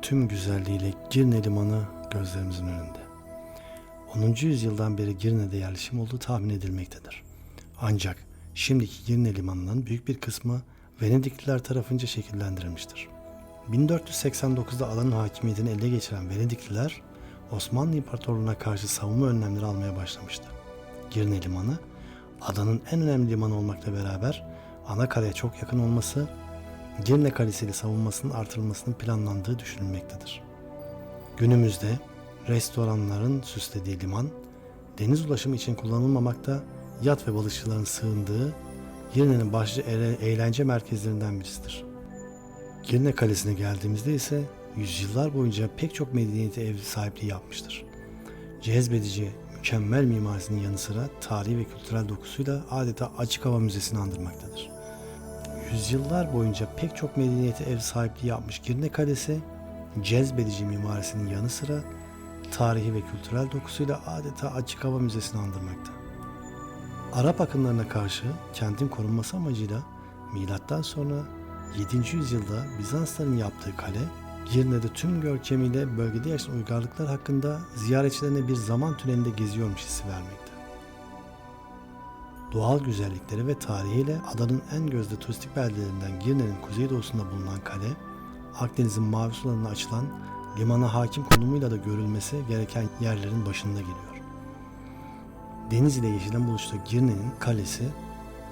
tüm güzelliğiyle Girne Limanı gözlerimizin önünde. 10. yüzyıldan beri Girne'de yerleşim olduğu tahmin edilmektedir. Ancak şimdiki Girne Limanı'nın büyük bir kısmı Venedikliler tarafınca şekillendirilmiştir. 1489'da alanın hakimiyetini ele geçiren Venedikliler, Osmanlı İmparatorluğu'na karşı savunma önlemleri almaya başlamıştı. Girne Limanı, adanın en önemli limanı olmakla beraber ana karaya çok yakın olması, Girne Kalesi ile savunmasının artırılmasının planlandığı düşünülmektedir. Günümüzde restoranların süslediği liman, deniz ulaşımı için kullanılmamakta, yat ve balıkçıların sığındığı Girne'nin başlıca eğlence merkezlerinden birisidir. Girne Kalesi'ne geldiğimizde ise yüzyıllar boyunca pek çok medeniyete ev sahipliği yapmıştır. Cezbedici, mükemmel mimarisinin yanı sıra tarihi ve kültürel dokusuyla adeta açık hava müzesini andırmaktadır. Yüzyıllar boyunca pek çok medeniyete ev sahipliği yapmış Girne Kalesi, cezbedici mimarisinin yanı sıra tarihi ve kültürel dokusuyla adeta açık hava müzesini andırmakta. Arap akınlarına karşı kentin korunması amacıyla milattan sonra 7. yüzyılda Bizansların yaptığı kale, Girne'de tüm görkemiyle bölgede yaşanan uygarlıklar hakkında ziyaretçilerine bir zaman tünelinde geziyormuş hissi vermekte. Doğal güzellikleri ve tarihiyle adanın en gözde turistik beldelerinden Girne'nin kuzeydoğusunda bulunan kale, Akdeniz'in mavi sularına açılan limana hakim konumuyla da görülmesi gereken yerlerin başında geliyor. Deniz ile yeşilin buluştuğu Girne'nin kalesi,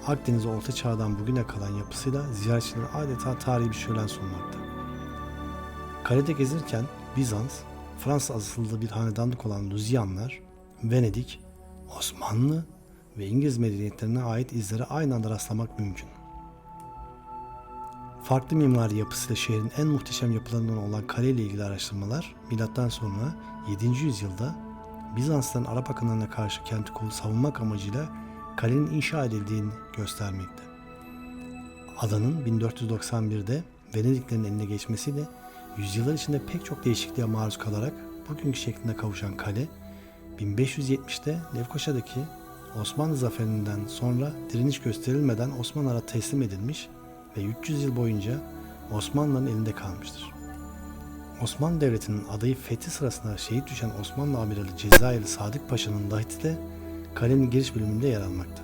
Akdeniz'e Orta Çağ'dan bugüne kalan yapısıyla ziyaretçilere adeta tarihi bir şölen sunmakta. Kalede gezirken Bizans, Fransız asıllı bir hanedanlık olan Luzyanlar, Venedik, Osmanlı ve İngiliz medeniyetlerine ait izlere aynı anda rastlamak mümkün. Farklı mimari yapısıyla şehrin en muhteşem yapılarından olan kale ile ilgili araştırmalar milattan sonra 7. yüzyılda Bizansların Arap akınlarına karşı kenti savunmak amacıyla kalenin inşa edildiğini göstermekte. Adanın 1491'de Venediklerin eline geçmesiyle yüzyıllar içinde pek çok değişikliğe maruz kalarak bugünkü şekline kavuşan kale, 1570'te Lefkoşa'daki Osmanlı zaferinden sonra direniş gösterilmeden Osmanlılara teslim edilmiş ve 300 yıl boyunca Osmanlıların elinde kalmıştır. Osmanlı Devleti'nin adayı fethi sırasında şehit düşen Osmanlı Amirali Cezayirli Sadık Paşa'nın lahiti de kalenin giriş bölümünde yer almakta.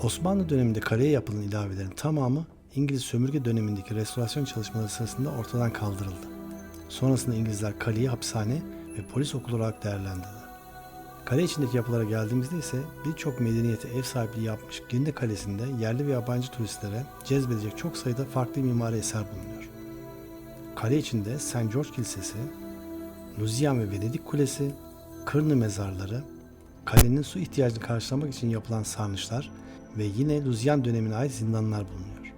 Osmanlı döneminde kaleye yapılan ilavelerin tamamı İngiliz sömürge dönemindeki restorasyon çalışmaları sırasında ortadan kaldırıldı. Sonrasında İngilizler kaleyi hapishane ve polis okulu olarak değerlendirdi. Kale içindeki yapılara geldiğimizde ise birçok medeniyete ev sahipliği yapmış Girne Kalesi'nde yerli ve yabancı turistlere cezbedecek çok sayıda farklı mimari eser bulunuyor. Kale içinde St. George Kilisesi, Luzyan ve Venedik Kulesi, Kırnı mezarları, kalenin su ihtiyacını karşılamak için yapılan sarnıçlar ve yine Luzyan dönemine ait zindanlar bulunuyor.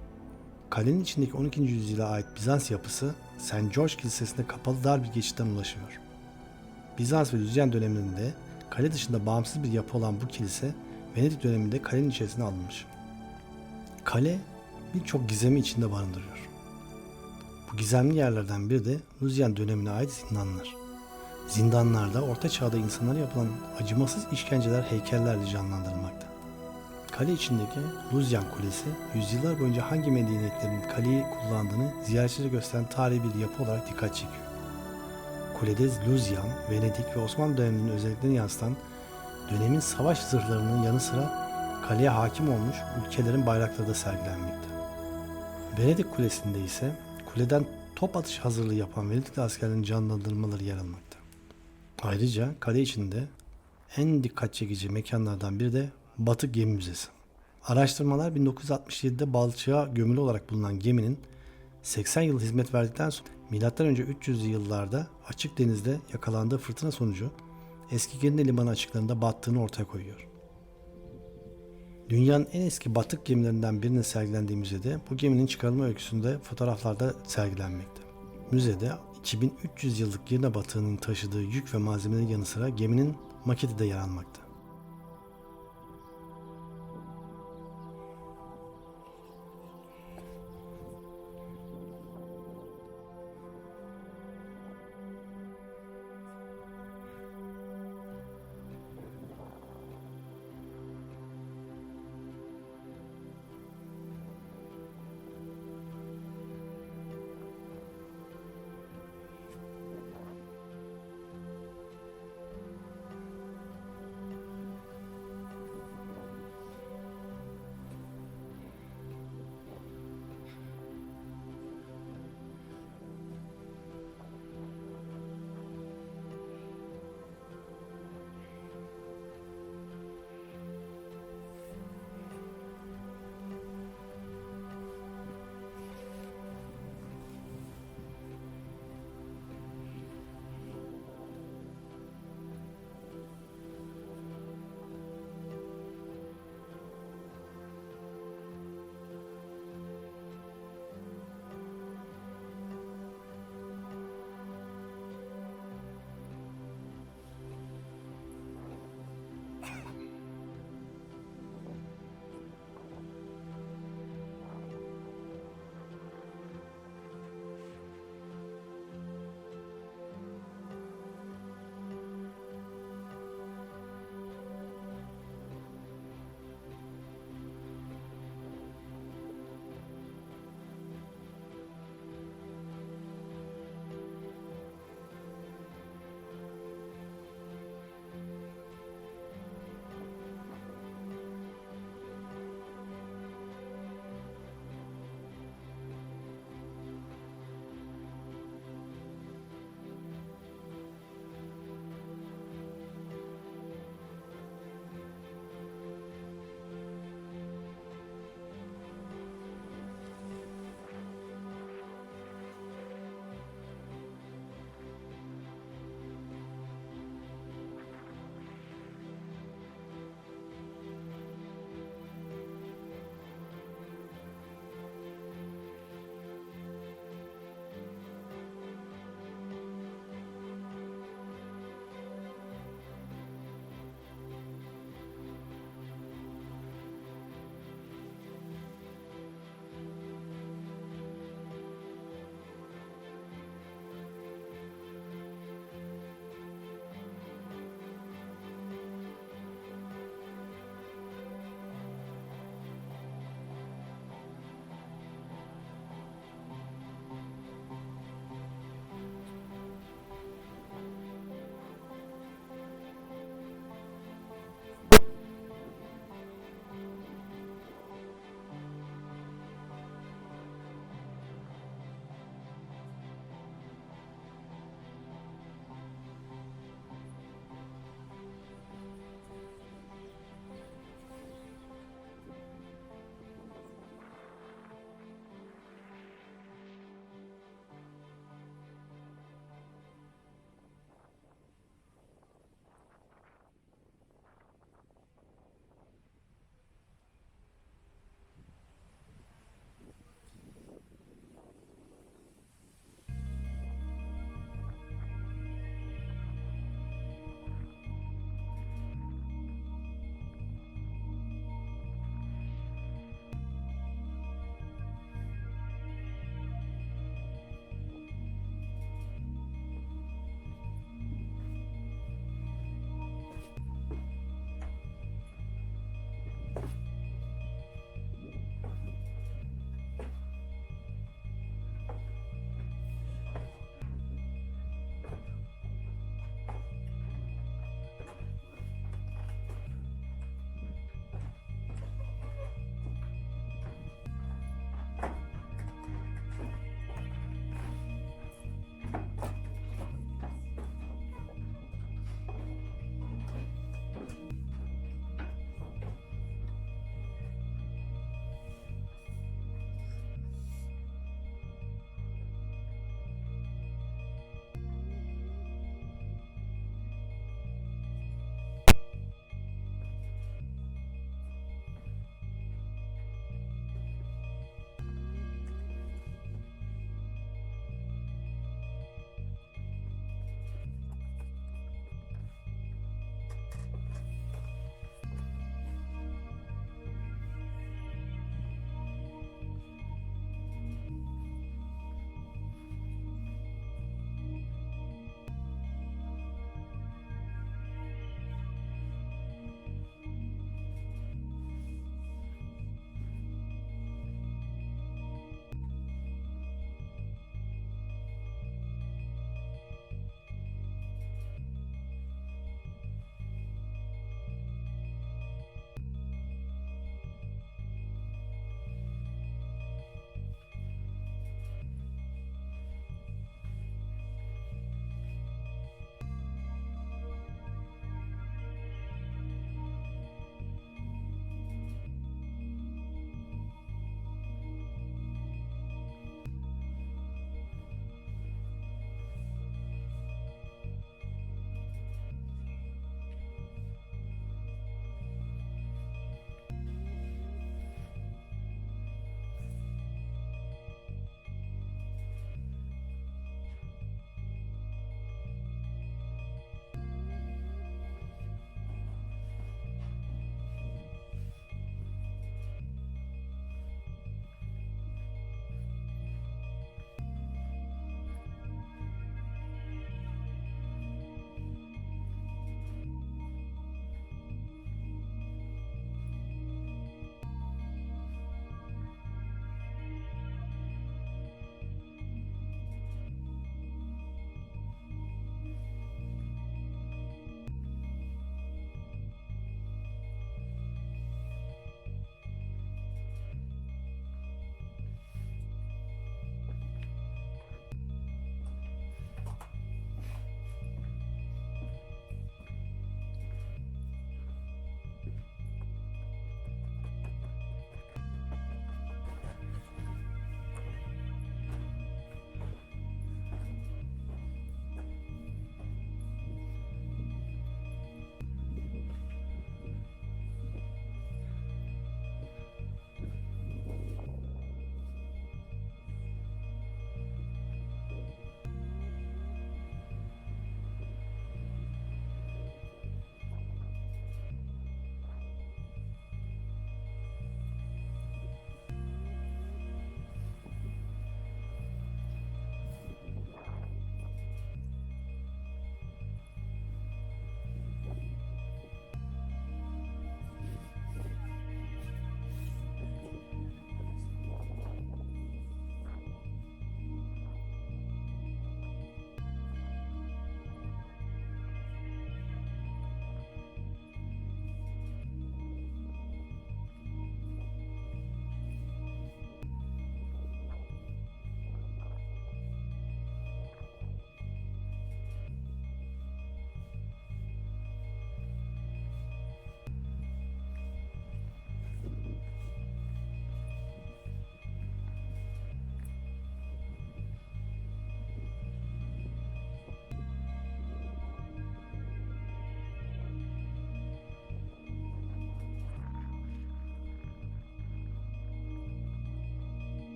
Kalenin içindeki 12. yüzyıla ait Bizans yapısı St. George Kilisesi'ne kapalı dar bir geçitten ulaşıyor. Bizans ve Luzyan döneminde kale dışında bağımsız bir yapı olan bu kilise Venedik döneminde kalenin içerisine alınmış. Kale birçok gizemi içinde barındırıyor. Bu gizemli yerlerden biri de Luzyan dönemine ait zindanlar. Zindanlarda Orta Çağ'da insanlara yapılan acımasız işkenceler heykellerle canlandırılmakta. Kale içindeki Luzyan Kulesi, yüzyıllar boyunca hangi medeniyetlerin kaleyi kullandığını ziyaretçilere gösteren tarihi bir yapı olarak dikkat çekiyor. Kulede Luzyan, Venedik ve Osmanlı döneminin özelliklerini yansıtan dönemin savaş zırhlarının yanı sıra kaleye hakim olmuş ülkelerin bayrakları da sergilenmekte. Venedik Kulesi'nde ise kuleden top atışı hazırlığı yapan Venedikli askerlerin canlandırmaları yer almakta. Ayrıca kale içinde en dikkat çekici mekanlardan biri de Batık Gemi Müzesi. Araştırmalar 1967'de balçığa gömülü olarak bulunan geminin 80 yıl hizmet verdikten sonra M.Ö. 300'lü yıllarda açık denizde yakalandığı fırtına sonucu eski Girne Limanı açıklarında battığını ortaya koyuyor. Dünyanın en eski batık gemilerinden birinin sergilendiği müzede bu geminin çıkarılma öyküsünde fotoğraflarda sergilenmekte. Müzede 2300 yıllık Girne batığının taşıdığı yük ve malzemelerin yanı sıra geminin maketi de yer almakta.